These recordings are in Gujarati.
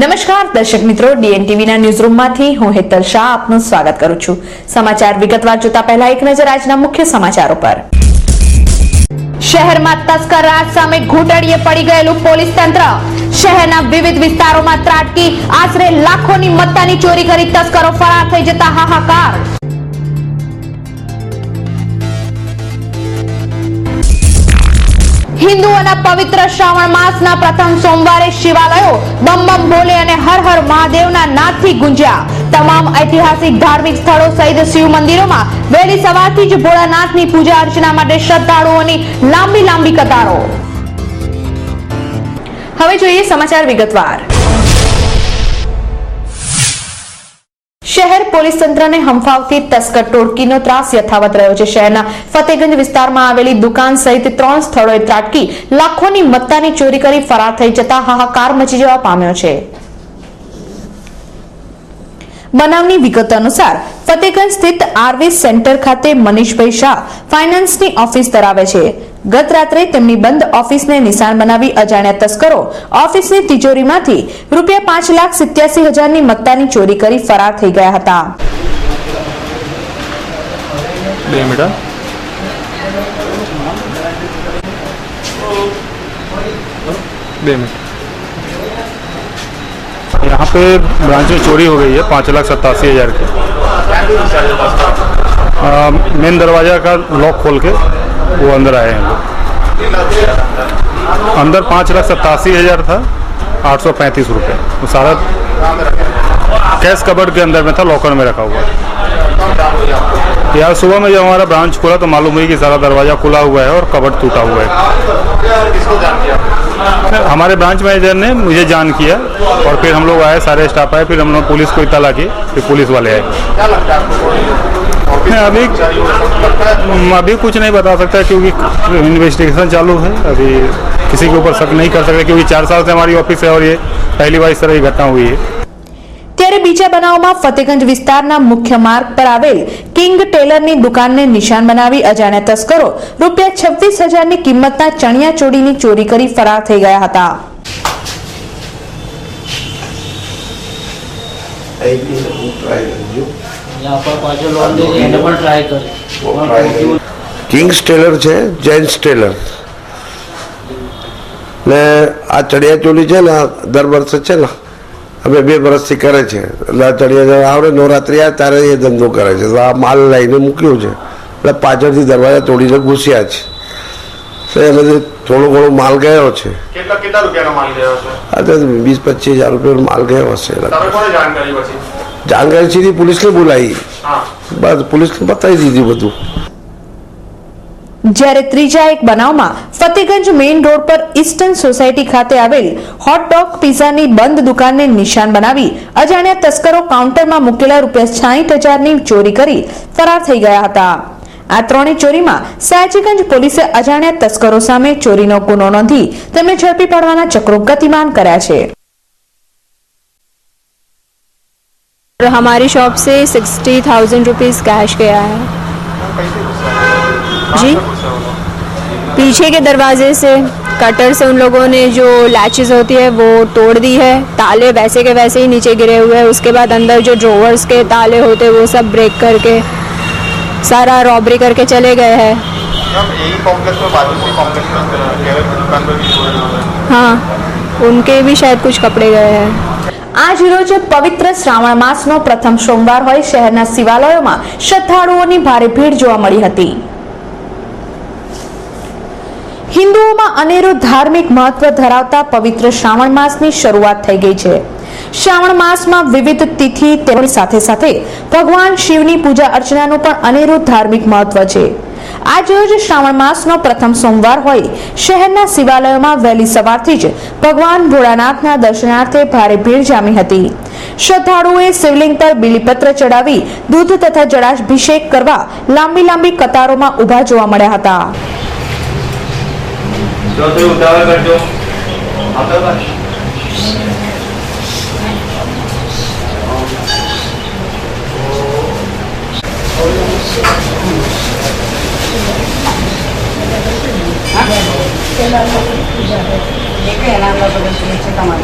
નમસ્કાર દર્શક મિત્રો, ડીએનટીવીના ન્યૂઝરૂમમાંથી હું હેતલ શાહ આપનું સ્વાગત કરું છું। સમાચાર વિગતવાર જોતા પહેલા એક નજર આજના મુખ્ય સમાચારો પર। શહેરમાં તસ્કર રાજ સામે ઘૂંટડીએ પડી ગયેલું પોલીસ તંત્ર। શહેરના વિવિધ વિસ્તારોમાં ત્રાટકી, આશરે લાખોની મત્તાની ચોરી કરી તસ્કરો ફરાર થઈ જતા હાહાકાર। हिंदुओं पवित्र श्रावण मास ना प्रथम सोमवारे शिवालयों बम बम बोले और हर हर महादेव ना नाद थी गुंज्या। तमाम ऐतिहासिक धार्मिक स्थलों सहित शिव मंदिरों में वहेली सवारथी ज भोलानाथ नी पूजा अर्चना माटे श्रद्धालुओनी लांबी लांबी कतारो। हवे जोईए समाचार विगतवार। शहर पोलीस तंत्र ने हंफावती तस्कर टोळकीनो त्रास यथावत रह्यो छे। शहरना फतेगंज विस्तारमां आवेली दुकान सहित 3 स्थळोए ત્રાટકી लाखोनी मत्तानी चोरी करी फरार थई जता हाहाकार मची जवा पाम्यो छे। बनावनी विगत अनुसार फतेगंज स्थित आरवी सेंटर खाते मनीषभाई शाह फाइनांसनी ऑफिस धरावे छे। गत रात्रे तेमनी बंद ऑफिसने निशान बनावी अजाण्या तस्करो ऑफिसनी तिजोरीमांथी रूपिया 5,87,000 ની મત્તાની ચોરી કરી ફરાર થઈ ગયા હતા। यहाँ पे ब्रांच में चोरी हो गई है 5,87,000 की। मेन दरवाजा का लॉक खोल के वो अंदर आए हैं लोग। अंदर 5,87,000 था, 835 रुपये। वो सारा कैश कबर्ड के अंदर में था, लॉकर में रखा हुआ। यार सुबह में जब हमारा ब्रांच खुला तो मालूम हुई कि सारा दरवाजा खुला हुआ है और कबर्ड टूटा हुआ है। हमारे ब्रांच मैनेजर ने मुझे जान किया और फिर हम लोग आए, सारे स्टाफ आए, फिर हम लोग पुलिस को इत्तला की, फिर पुलिस वाले आए। अभी कुछ नहीं बता सकता क्योंकि इन्वेस्टिगेशन चालू है। अभी किसी के ऊपर शक नहीं कर सकते क्योंकि 4 साल से हमारी ऑफिस है और ये पहली बार इस तरह की घटना हुई है। ત્યારે બીજા બનાવમાં ફતેગંજ વિસ્તારના મુખ્ય માર્ગ પર આવેલ કિંગ ટેલરની દુકાનને નિશાન બનાવી અજાણ્યા તસ્કરો રૂપિયા 26,000 ની કિંમતના ચણિયા ચોળીની ચોરી કરી ફરાર થઈ ગયા હતા। કિંગ્સ ટેલર છે, જેન્ટ્સ ટેલર ને આ ચણિયા ચોળી છે ને દર વર્ષે છે ને અમે 2 વર્ષથી કરે છે। એટલે આ ચણિયા આવડે નવરાત્રી આવે ત્યારે એ ધંધો કરે છે। તો આ માલ લઈને મૂક્યું છે એટલે પાછળથી દરવાજા તોડીને ઘૂસ્યા છે। તો એમાંથી થોડો ઘણો માલ ગયો છે। કેટલા રૂપિયાનો માલ ગયો છે? આ તો 20-25 હજાર રૂપિયાનો માલ ગયો હશે। જાણકારી સીધી પોલીસને બોલાવી, બસ પોલીસને બતાવી દીધી બધું। જ્યારે ત્રીજા એક બનાવમાં ફતેગંજ મેઇન રોડ પર ઈસ્ટર્ન સોસાયટી ખાતે આવેલ હોટ ડોગ પિઝાની બંધ દુકાનને નિશાન બનાવી અજાણ્યા તસ્કરો કાઉન્ટરમાં મૂકેલા રૂપિયા 60,000 ની ચોરી કરી ફરાર થઈ ગયા હતા। આ ત્રણેય ચોરીમાં સયાજીગંજ પોલીસે અજાણ્યા તસ્કરો સામે ચોરીનો ગુનો નોંધી તેમને ઝડપી પાડવાના ચક્રો ગતિમાન કર્યા છે। हमारी शॉप से 60,000 रुपीज़ कैश गया है जी। पीछे के दरवाजे से कटर से उन लोगों ने जो लैचेस होती है वो तोड़ दी है। ताले वैसे के वैसे ही नीचे गिरे हुए हैं। उसके बाद अंदर जो ड्रॉवर्स के ताले होते हैं वो सब ब्रेक करके सारा रॉबरी करके चले गए हैं। हाँ, उनके भी शायद कुछ कपड़े गए हैं। आज रोज पवित्र श्रावण मासनो प्रथम सोमवार होय शहरना शिवालयोमां श्रद्धाळुओनी भारे भीड़ जोवा मळी हती। हिंदुओमां अनेरो धार्मिक महत्व धरावता पवित्र श्रावण मासनी शरूआत થઈ ગઈ છે। श्रावण मासमां विविध तिथि तहेवारोनी સાથે સાથે ભગવાન શિવની પૂજા અર્ચનાનું પણ અનેરું ધાર્મિક મહત્વ છે। आज रोज श्रावण मासनो प्रथम सोमवार होय शहरना शिवालयोमां वहेली सवारथी ज भगवान भोळानाथना दर्शनार्थे भारे भीड़ जामी हती। श्रद्धाळुओए शिवलिंग पर बीलीपत्र चढ़ावी दूध तथा जलाभिषेक करवा लांबी लांबी कतारोमां उभा जोवा मळ्या हता। એના અંદર બધું છે તમારે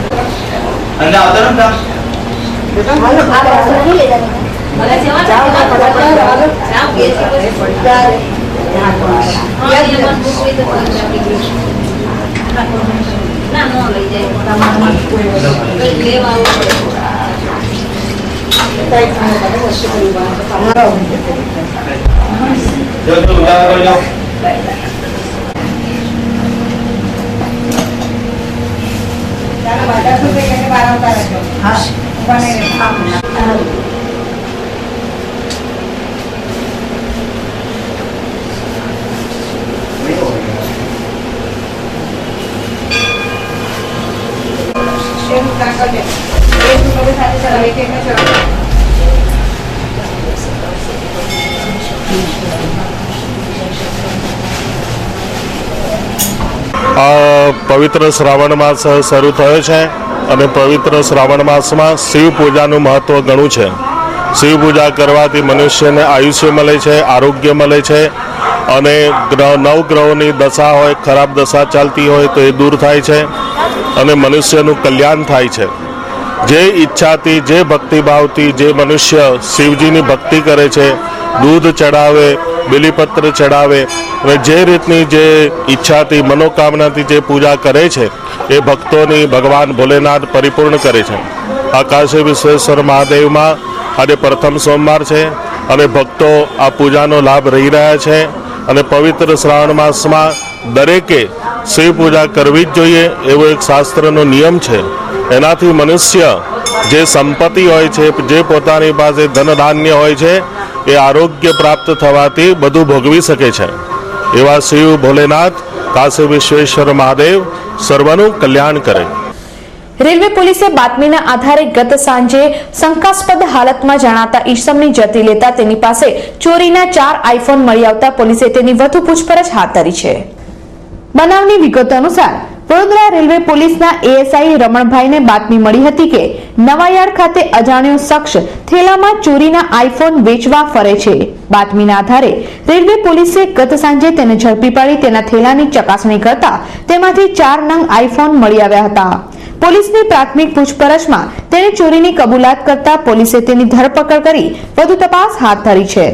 પવિત્ર શ્રાવણ માસ શરૂ થયો છે અને પવિત્ર શ્રાવણ માસમાં શિવ પૂજાનું મહત્વ ઘણું છે. શિવ પૂજા કરવાથી મનુષ્યને આયુષ્ય મળે છે, આરોગ્ય મળે છે અને નવગ્રહોની દશા હોય, ખરાબ દશા ચાલતી હોય તો એ દૂર થાય છે અને મનુષ્યનું કલ્યાણ થાય છે. જે ઈચ્છાથી, જે ભક્તિભાવથી જે મનુષ્ય શિવજીની ભક્તિ કરે છે, દૂધ ચડાવે, બિલીપત્ર ચડાવે અને જે રીતની જે ઈચ્છાથી, મનોકામનાથી જે પૂજા કરે છે એ ભક્તોની ભગવાન ભોલેનાથ પરિપૂર્ણ કરે છે. આ કાશી વિશ્વેશ્વર મહાદેવમાં આજે પ્રથમ સોમવાર છે અને ભક્તો આ પૂજાનો લાભ રહી રહ્યા છે અને પવિત્ર શ્રાવણ માસમાં દરેકે શિવ પૂજા કરવી જ જોઈએ એવો એક શાસ્ત્રનો નિયમ છે. એનાથી મનુષ્ય જે સંપત્તિ હોય છે, જે પોતાની પાસે ધન ધાન્ય હોય છે એ આરોગ્ય પ્રાપ્ત થવાથી બધું ભોગવી શકે છે. એવા શિવ ભોલેનાથ કાશી વિશ્વેશ્વર મહાદેવ સર્વનું કલ્યાણ કરે. રેલવે પોલીસે બાતમીના આધારે ગત સાંજે શંકાસ્પદ હાલતમાં જણાતા ઈસમને ઝડપી લેતા તેની પાસે ચોરીના 4 આઈફોન મળી આવતા પોલીસે તેની વધુ પૂછપરછ હાથ ધરી છે. બનાવની વિગતો અનુસાર વડોદરા રેલવે પોલીસના એએસઆઈ રમણભાઈને બાતમી મળી હતી કે નવાયાર્ડ ખાતે અજાણ્યો શખ્સ થેલામાં ચોરીના આઈફોન વેચવા ફરે છે. બાતમીના આધારે રેલવે પોલીસે ગત સાંજે તેને ઝડપી પાડી તેના થેલાની ચકાસણી કરતા તેમાંથી 4 નંગ આઈફોન મળી આવ્યા હતા. પોલીસની પ્રાથમિક પૂછપરછમાં તેણે ચોરીની કબૂલાત કરતા પોલીસે તેની ધરપકડ કરી વધુ તપાસ હાથ ધરી છે.